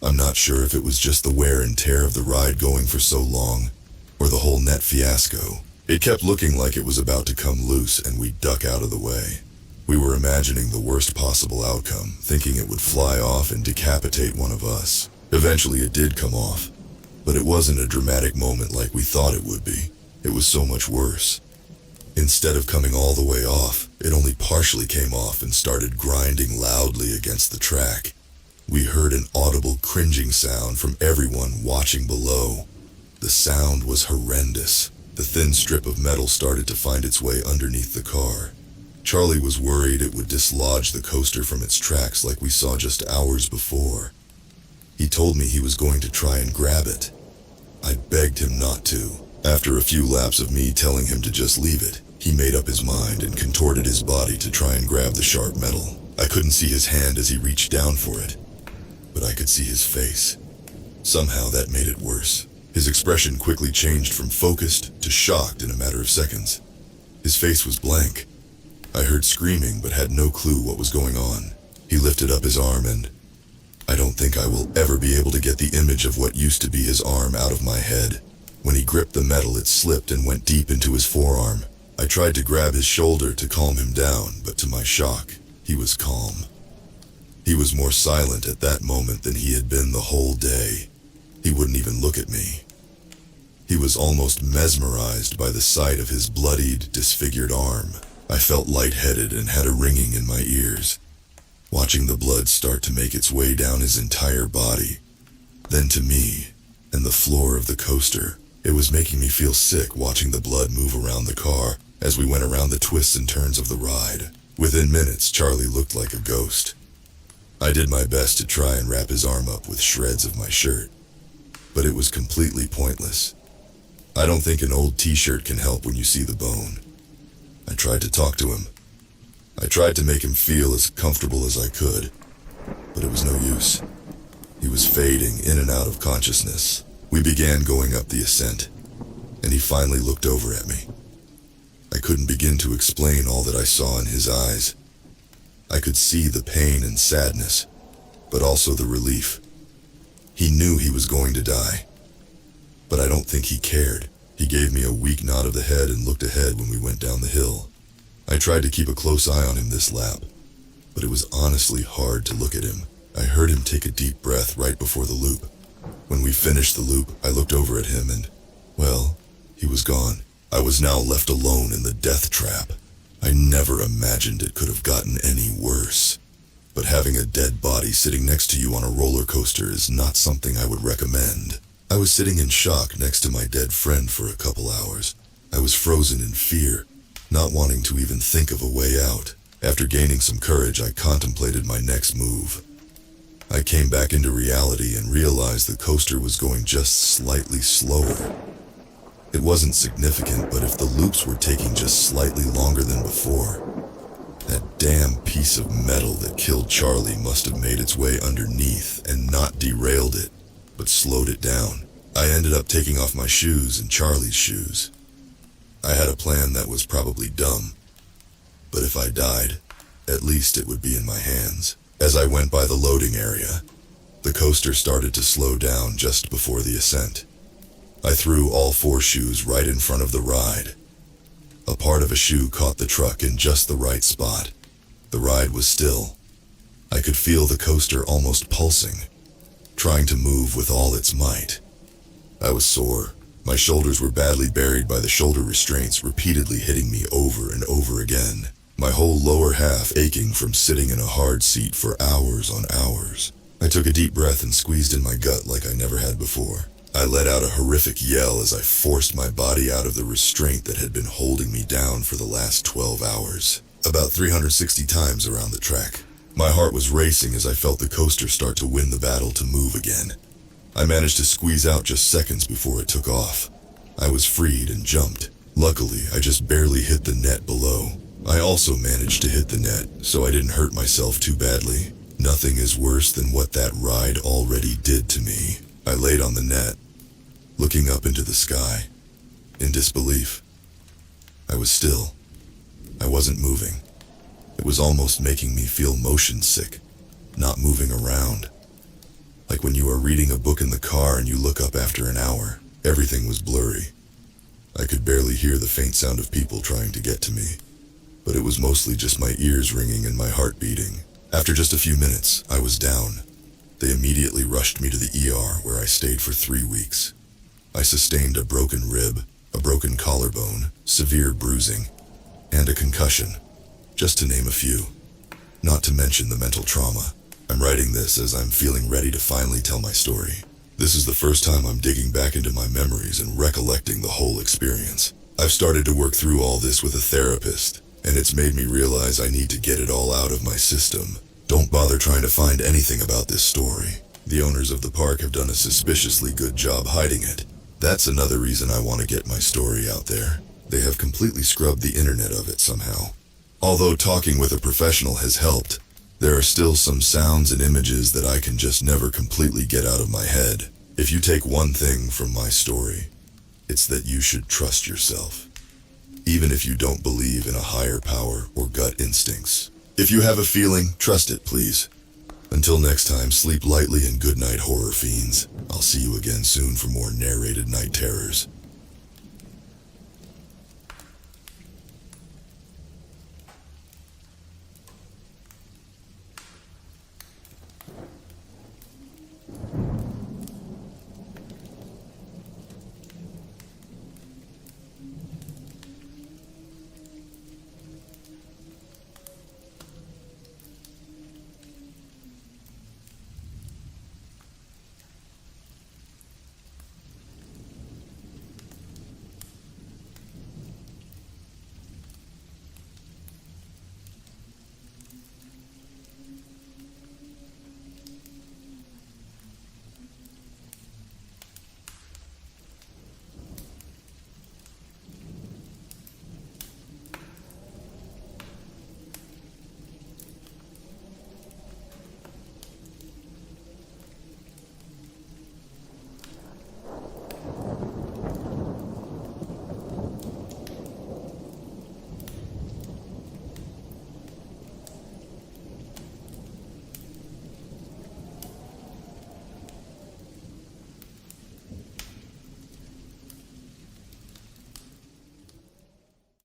I'm not sure if it was just the wear and tear of the ride going for so long, or the whole net fiasco. It kept looking like it was about to come loose and we'd duck out of the way. We were imagining the worst possible outcome, thinking it would fly off and decapitate one of us. Eventually it did come off, but it wasn't a dramatic moment like we thought it would be. It was so much worse. Instead of coming all the way off, it only partially came off and started grinding loudly against the track. We heard an audible cringing sound from everyone watching below. The sound was horrendous. The thin strip of metal started to find its way underneath the car. Charlie was worried it would dislodge the coaster from its tracks like we saw just hours before. He told me he was going to try and grab it. I begged him not to. After a few laps of me telling him to just leave it, he made up his mind and contorted his body to try and grab the sharp metal. I couldn't see his hand as he reached down for it, but I could see his face. Somehow that made it worse. His expression quickly changed from focused to shocked in a matter of seconds. His face was blank. I heard screaming but had no clue what was going on. He lifted up his arm and I don't think I will ever be able to get the image of what used to be his arm out of my head. When he gripped the metal, it slipped and went deep into his forearm. I tried to grab his shoulder to calm him down, but to my shock, he was calm. He was more silent at that moment than he had been the whole day. He wouldn't even look at me. He was almost mesmerized by the sight of his bloodied, disfigured arm. I felt lightheaded and had a ringing in my ears, watching the blood start to make its way down his entire body, then to me and the floor of the coaster. It was making me feel sick watching the blood move around the car as we went around the twists and turns of the ride. Within minutes, Charlie looked like a ghost. I did my best to try and wrap his arm up with shreds of my shirt, but it was completely pointless. I don't think an old t-shirt can help when you see the bone. I tried to talk to him. I tried to make him feel as comfortable as I could, but it was no use. He was fading in and out of consciousness. We began going up the ascent, and he finally looked over at me. I couldn't begin to explain all that I saw in his eyes. I could see the pain and sadness, but also the relief. He knew he was going to die, but I don't think he cared. He gave me a weak nod of the head and looked ahead when we went down the hill. I tried to keep a close eye on him this lap, but it was honestly hard to look at him. I heard him take a deep breath right before the loop. When we finished the loop, I looked over at him and, well, he was gone. I was now left alone in the death trap. I never imagined it could have gotten any worse. But having a dead body sitting next to you on a roller coaster is not something I would recommend. I was sitting in shock next to my dead friend for a couple hours. I was frozen in fear, not wanting to even think of a way out. After gaining some courage, I contemplated my next move. I came back into reality and realized the coaster was going just slightly slower. It wasn't significant, but if the loops were taking just slightly longer than before, that damn piece of metal that killed Charlie must have made its way underneath and not derailed it, but slowed it down. I ended up taking off my shoes and Charlie's shoes. I had a plan that was probably dumb, but if I died, at least it would be in my hands. As I went by the loading area, the coaster started to slow down just before the ascent. I threw all 4 shoes right in front of the ride. A part of a shoe caught the truck in just the right spot. The ride was still. I could feel the coaster almost pulsing, trying to move with all its might. I was sore. My shoulders were badly buried by the shoulder restraints, repeatedly hitting me over and over again. My whole lower half aching from sitting in a hard seat for hours on hours. I took a deep breath and squeezed in my gut like I never had before. I let out a horrific yell as I forced my body out of the restraint that had been holding me down for the last 12 hours. About 360 times around the track. My heart was racing as I felt the coaster start to win the battle to move again. I managed to squeeze out just seconds before it took off. I was freed and jumped. Luckily, I just barely hit the net below. I also managed to hit the net, so I didn't hurt myself too badly. Nothing is worse than what that ride already did to me. I laid on the net, looking up into the sky, in disbelief. I was still. I wasn't moving. It was almost making me feel motion sick, not moving around. Like when you are reading a book in the car and you look up after an hour. Everything was blurry. I could barely hear the faint sound of people trying to get to me, but it was mostly just my ears ringing and my heart beating. After just a few minutes, I was down. They immediately rushed me to the ER, where I stayed for 3 weeks. I sustained a broken rib, a broken collarbone, severe bruising, and a concussion, just to name a few. Not to mention the mental trauma. I'm writing this as I'm feeling ready to finally tell my story. This is the first time I'm digging back into my memories and recollecting the whole experience. I've started to work through all this with a therapist, and it's made me realize I need to get it all out of my system. Don't bother trying to find anything about this story. The owners of the park have done a suspiciously good job hiding it. That's another reason I want to get my story out there. They have completely scrubbed the internet of it somehow. Although talking with a professional has helped, there are still some sounds and images that I can just never completely get out of my head. If you take one thing from my story, it's that you should trust yourself, even if you don't believe in a higher power or gut instincts. If you have a feeling, trust it, please. Until next time, sleep lightly and good night, horror fiends. I'll see you again soon for more narrated night terrors.